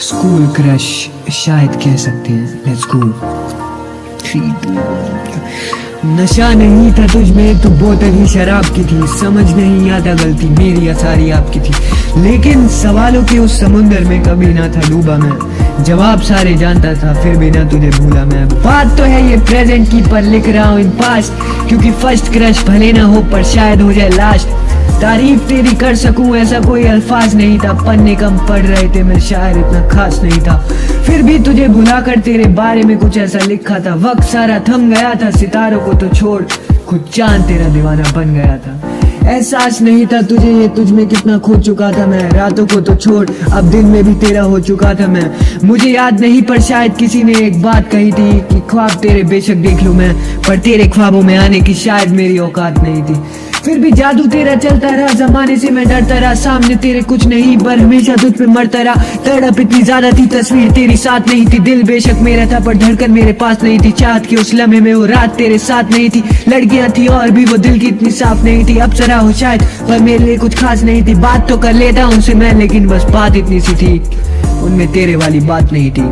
School crush शायद कह सकते हैं। Let's go. 3, 2, 1। नशा नहीं था तुझ में, तू बोतल ही शराब की थी। समझ नहीं आता गलती मेरी या सारी आपकी थी, लेकिन सवालों के उस समुंदर में कभी ना था डूबा मैं। जवाब सारे जानता था फिर भी ना तुझे भूला मैं। बात तो है ये प्रेजेंट की पर लिख रहा हूँ इन पास्ट, क्योंकि फर्स्ट क्रश भले ना हो पर शायद हो जाए लास्ट। तारीफ तेरी कर सकूं ऐसा कोई अल्फाज नहीं था, पन्ने कम पढ़ रहे थे मैं शायर इतना खास नहीं था। फिर भी तुझे भुलाकर तेरे बारे में कुछ ऐसा लिखा था। वक्त सारा थम गया था, सितारों को तो छोड़ खुद चांद तेरा दीवाना बन गया था। एहसास नहीं था तुझे ये तुझ में कितना खो चुका था मैं। रातों को तो छोड़ अब दिन में भी तेरा हो चुका था मैं। मुझे याद नहीं पर शायद किसी ने एक बात कही थी कि ख्वाब तेरे बेशक देख लूं मैं, पर तेरे ख्वाबों में आने की शायद मेरी औकात नहीं थी। फिर भी जादू तेरा चलता रहा, जमाने से मैं डरता रहा। सामने तेरे कुछ नहीं पर हमेशा तुझ पे मरता रहा। तड़प इतनी ज्यादा थी, तस्वीर तेरी साथ नहीं थी। दिल बेशक मेरा था पर धड़कन मेरे पास नहीं थी। चाहत के उस लम्हे में वो रात तेरे साथ नहीं थी। लड़कियां थी और भी वो दिल की इतनी साफ नहीं थी। अप्सरा हो शायद पर मेरे लिए कुछ खास नहीं थी। बात तो कर लेता उनसे मैं, लेकिन बस बात इतनी सी थी, उनमें तेरे वाली बात नहीं थी।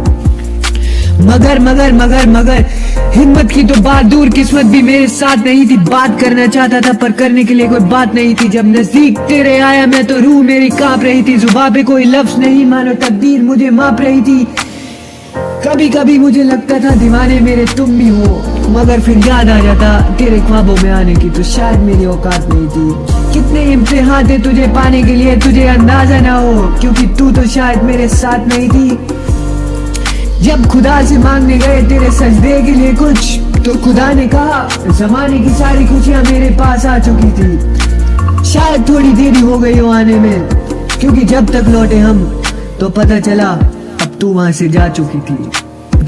मगर मगर मगर मगर हिम्मत की तो बात दूर, किस्मत भी मेरे साथ नहीं थी। बात करना चाहता था पर करने के लिए कोई बात नहीं थी। जब नजदीक तेरे आया मैं तो रूह मेरी कांप रही थी। जुबान पे कोई लफ्ज नहीं, मानो तकदीर मुझे माप रही थी। कभी कभी मुझे लगता था दीवाने मेरे तुम भी हो, मगर फिर याद आ जाता तेरे ख्वाबों में आने की तो शायद मेरी औकात नहीं थी। कितने इम्तिहान थे तुझे पाने के लिए, तुझे अंदाजा ना हो, क्योंकि तू तो शायद मेरे साथ नहीं थी। जब खुदा से मांगने गए तेरे सजदे के लिए कुछ, तो खुदा ने कहा जमाने की सारी खुशियां मेरे पास आ चुकी थी। शायद थोड़ी देरी हो गई हो आने में, क्योंकि जब तक लौटे हम तो पता चला अब तू वहां से जा चुकी थी।